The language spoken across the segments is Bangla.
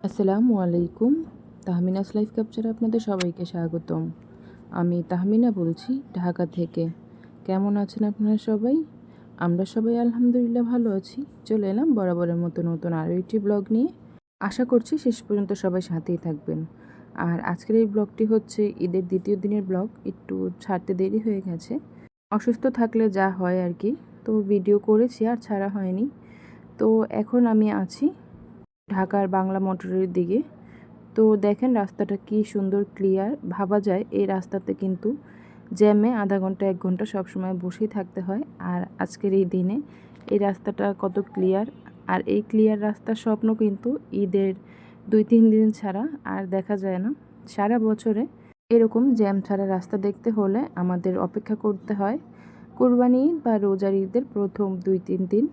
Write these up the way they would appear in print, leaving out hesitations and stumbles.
আসসালামু আলাইকুম। তাহমিনাস লাইফ ক্যাপচারে আপনাদের সবাইকে স্বাগতম। আমি তাহমিনা বলছি ঢাকা থেকে। কেমন আছেন আপনারা সবাই? আমরা সবাই আলহামদুলিল্লাহ ভালো আছি। চলে এলাম বরাবরের মতো নতুন আরও একটি ব্লগ নিয়ে। আশা করছি শেষ পর্যন্ত সবাই সাথেই থাকবেন। আর আজকের এই ব্লগটি হচ্ছে ঈদের দ্বিতীয় দিনের ব্লগ। একটু ছাড়তে দেরি হয়ে গেছে। অসুস্থ থাকলে যা হয় আর কি, তো ভিডিও করেছি আর ছাড়া হয়নি। তো এখন আমি আছি ঢাকার বাংলা মোটরের দিকে। তো দেখেন রাস্তাটা কি সুন্দর ক্লিয়ার। ভাবা যায় এই রাস্তাতে কিন্তু জ্যামে আধা ঘন্টা 1 ঘন্টা সবসময় বসেই থাকতে হয়। আর আজকের এই দিনে এই রাস্তাটা কত ক্লিয়ার। আর এই ক্লিয়ার রাস্তার স্বপ্ন কিন্তু ঈদের 2-3 দিন ছাড়া আর দেখা যায় না। সারা বছরে এরকম জ্যাম ছাড়া রাস্তা দেখতে হলে আমাদের অপেক্ষা করতে হয় কুরবানি ঈদ বা রোজার ঈদের প্রথম 2-3 দিন।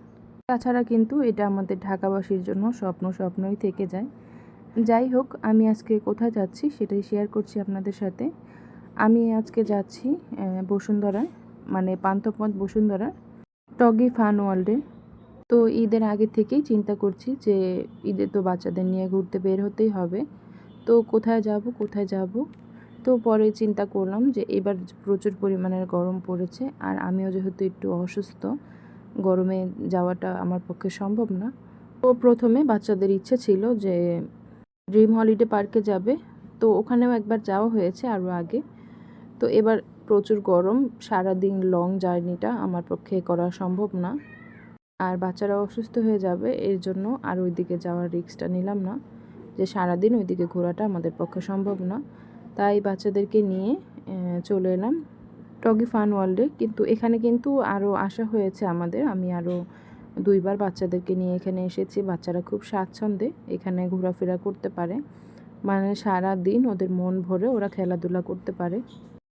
তাছাড়া কিন্তু এটা আমাদের ঢাকাবাসীর জন্য স্বপ্নই থেকে যায়। যাই হোক, আমি আজকে কোথায় যাচ্ছি সেটাই শেয়ার করছি আপনাদের সাথে। আমি আজকে যাচ্ছি বসুন্ধরায়, মানে পান্থপথ বসুন্ধরা টগি ফান ওয়ার্ল্ডে। তো ঈদের আগে থেকেই চিন্তা করছি যে ঈদে তো বাচ্চাদের নিয়ে ঘুরতে বের হতেই হবে। তো কোথায় যাব। তো পরে চিন্তা করলাম যে এবার প্রচুর পরিমাণের গরম পড়েছে, আর আমিও যেহেতু একটু অসুস্থ, গরমে যাওয়াটা আমার পক্ষে সম্ভব না। তো প্রথমে বাচ্চাদের ইচ্ছে ছিল যে ড্রিম হলিডে পার্কে যাবে। তো ওখানেও একবার যাওয়া হয়েছে আরও আগে। তো এবার প্রচুর গরম, সারাদিন লং জার্নিটা আমার পক্ষে করা সম্ভব না। আর বাচ্চারা অসুস্থ হয়ে যাবে, এর জন্য আর ওইদিকে যাওয়ার রিস্কটা নিলাম না, যে সারাদিন ওইদিকে ঘোরাটা আমাদের পক্ষে সম্ভব না। তাই বাচ্চাদেরকে নিয়ে চলে এলাম টগি ফান ওয়ার্ল্ডে। কিন্তু এখানে কিন্তু আরও আসা হয়েছে আমাদের। আমি আরও 2বার বাচ্চাদেরকে নিয়ে এখানে এসেছি। বাচ্চারা খুব স্বাচ্ছন্দ্যে এখানে ঘোরাফেরা করতে পারে, মানে সারা দিন ওদের মন ভরে ওরা খেলাধুলা করতে পারে।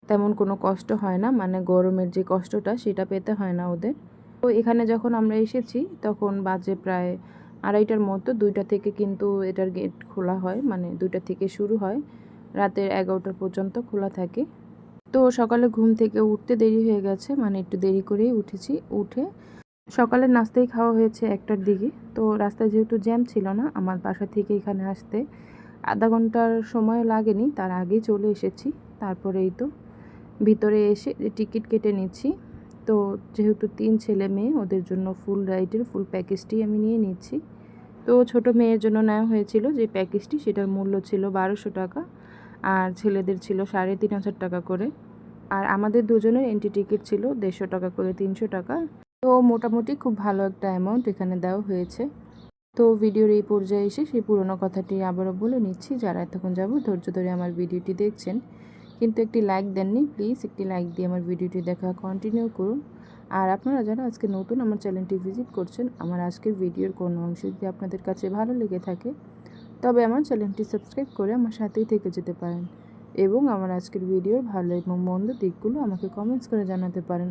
তেমন কোনো কষ্ট হয় না, মানে গরমের যে কষ্টটা সেটা পেতে হয় না ওদের। তো এখানে যখন আমরা এসেছি তখন বাজে প্রায় 2:30টার মতো। 2টা থেকে কিন্তু এটার গেট খোলা হয়, মানে 2টা থেকে শুরু হয়, রাতের 11টা পর্যন্ত খোলা থাকে। তো সকালে ঘুম থেকে উঠতে দেরি হয়ে গেছে, মানে একটু দেরি করেই উঠেছি। উঠে সকালের নাস্তাই খাওয়া হয়েছে 1টার দিকে। তো রাস্তায় যেহেতু জ্যাম ছিল না, আমার বাসা থেকে এখানে আসতে আধা ঘন্টার সময় লাগেনি, তার আগেই চলে এসেছি। তারপরেই তো ভিতরে এসে টিকিট কেটে নিচ্ছি। তো যেহেতু 3 ছেলে মেয়ে, ওদের জন্য ফুল রাইডের ফুল প্যাকেজটি আমি নিয়ে নিচ্ছি। তো ছোট মেয়ের জন্য নেওয়া হয়েছিল যে প্যাকেজটি, সেটার মূল্য ছিল 1200 টাকা, আর ছেলেদের ছিল 3500 টাকা করে। আর আমাদের দুজনের এন্ট্রি টিকিট ছিল 150 টাকা করে, 300 টাকা। তো মোটামুটি খুব ভালো একটা অ্যামাউন্ট এখানে দেওয়া হয়েছে। তো ভিডিওর এই পর্যায়ে এসে সেই পুরনো কথাটি আবারও বলে নিচ্ছি, যারা এতক্ষণ যাবত ধৈর্য ধরে আমার ভিডিওটি দেখছেন কিন্তু একটি লাইক দেননি, প্লিজ একটি লাইক দিয়ে আমার ভিডিওটি দেখা কন্টিনিউ করুন। আর আপনারা যারা আজকে নতুন আমার চ্যানেলটি ভিজিট করছেন, আমার আজকের ভিডিওর কোনো অংশ যদি আপনাদের কাছে ভালো লেগে থাকে তবে আমার চ্যানেলটি সাবস্ক্রাইব করে আমার সাথেই থেকে যেতে পারেন, এবং আমার আজকের ভিডিওর ভালো এবং মন্দ দিকগুলো আমাকে কমেন্টস করে জানাতে পারেন।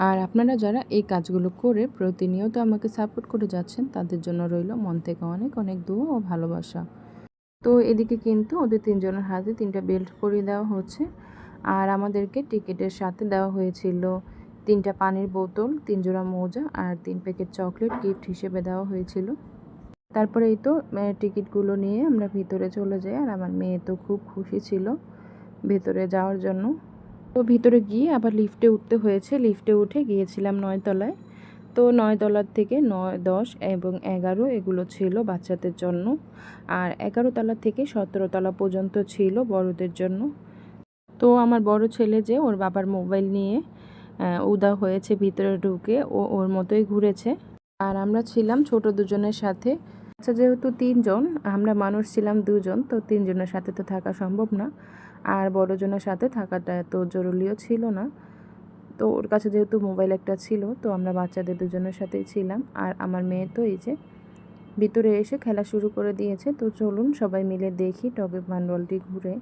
আর আপনারা যারা এই কাজগুলো করে প্রতিনিয়ত আমাকে সাপোর্ট করে যাচ্ছেন, তাদের জন্য রইল মন থেকে অনেক অনেক দোয়া ও ভালোবাসা। তো এদিকে কিন্তু ওদের 3 জনের হাতে 3টা বেল্ট পরিয়ে দেওয়া হচ্ছে। আর আমাদেরকে টিকিটের সাথে দেওয়া হয়েছিল 3টা পানির বোতল, 3 জোড়া মোজা আর 3 প্যাকেট চকলেট গিফট হিসেবে দেওয়া হয়েছিল। তারপরে এই তো টিকিটগুলো নিয়ে আমরা ভিতরে চলে যাই। আর আমার মেয়ে তো খুব খুশি ছিল ভেতরে যাওয়ার জন্য। তো ভিতরে গিয়ে আবার লিফটে উঠতে হয়েছে। লিফটে উঠে গিয়েছিলাম 9 তলায়। তো 9 তলার থেকে 9, 10 এবং 11 এগুলো ছিল বাচ্চাদের জন্য। আর 11 তলা থেকে 17 তলা পর্যন্ত ছিল বড়দের জন্য। তো আমার বড় ছেলে যে ওর বাবার মোবাইল নিয়ে উধাও হয়েছে ভিতরে ঢুকে, ও ওর মতোই ঘুরেছে। আর আমরা ছিলাম ছোট দুজনের সাথে। আচ্ছা, যেহেতু 3 জন, আমরা মানুষ ছিলাম 2 জন, তো 3 জনের সাথে তো থাকা সম্ভব না। আর বড়জনের সাথে থাকাটা এত জরুরিও ছিল না। তো ওর কাছে যেহেতু মোবাইল একটা ছিল, তো আমরা বাচ্চাদের দুজনের সাথেই ছিলাম। আর আমার মেয়ে তো এই যে ভিতরে এসে খেলা শুরু করে দিয়েছে। তো চলুন সবাই মিলে দেখি টগি ফান ওয়ার্ল্ডটি ঘুরে।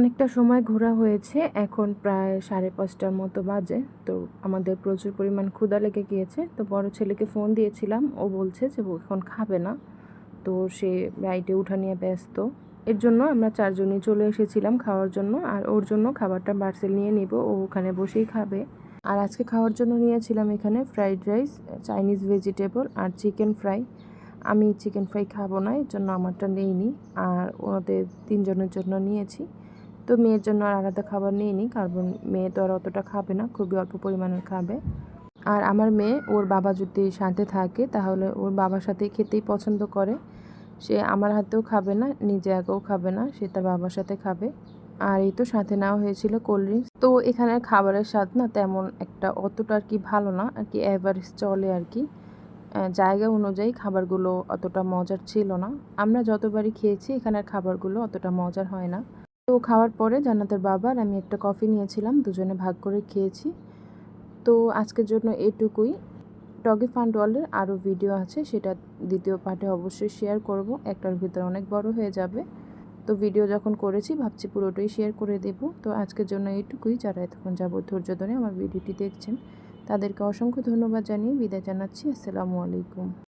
অনেকটা সময় ঘোরা হয়েছে, এখন প্রায় 5:30টার মতো বাজে। তো আমাদের প্রচুর পরিমাণ ক্ষুধা লেগে গিয়েছে। তো বড় ছেলেকে ফোন দিয়েছিলাম, ও বলছে যে ও এখন খাবে না। তো সে রাইডে ওঠা নিয়ে ব্যস্ত। এর জন্য আমরা 4 জনই চলে এসেছিলাম খাওয়ার জন্য, আর ওর জন্য খাবারটা পার্সেল নিয়ে নিব, ও ওখানে বসেই খাবে। আর আজকে খাওয়ার জন্য নিয়েছিলাম এখানে ফ্রাইড রাইস, চাইনিজ ভেজিটেবল আর চিকেন ফ্রাই। আমি চিকেন ফ্রাই খাবো না, এর জন্য আমারটা নিইনি। আর ওদের 3 জনের জন্য নিয়েছি। তো মেয়ের জন্য আর আলাদা খাবার নিইনি, কারণ মেয়ে তো আর অতটা খাবে না, খুবই অল্প পরিমাণের খাবে। আর আমার মেয়ে, ওর বাবা যদি সাথে থাকে তাহলে ওর বাবার সাথেই খেতেই পছন্দ করে। সে আমার হাতেও খাবে না, নিজে একাও খাবে না, সে তার বাবার সাথে খাবে। আর এই তো সাথে নেওয়া হয়েছিল কোল্ড ড্রিঙ্কস। তো এখানের খাবারের স্বাদ না তেমন একটা অতটা আর কি ভালো না, আর কি অ্যাভারেজ চলে আর কি। জায়গা অনুযায়ী খাবারগুলো অতটা মজার ছিল না। আমরা যতবারই খেয়েছি এখানের খাবারগুলো অতটা মজার হয় না। তো খাওয়ার পরে জান্নাতের বাবা আর আমি একটা কফি নিয়েছিলাম, দুজনে ভাগ করে খেয়েছি। তো আজকের জন্য এটুকুই। ডগি ফান্ড ওয়ার্ল্ডের আরও ভিডিও আছে, সেটা দ্বিতীয় পার্টে অবশ্যই শেয়ার করব। একটার ভিতরে অনেক বড় হয়ে যাবে। তো ভিডিও যখন করেছি ভাবছি পুরোটাই শেয়ার করে দেব। তো আজকের জন্য এইটুকুই। যারা এতক্ষণ যাবত ধৈর্য ধরে আমার ভিডিওটি দেখছেন তাদেরকে অসংখ্য ধন্যবাদ জানিয়ে বিদায় জানাচ্ছি। আসসালামু আলাইকুম।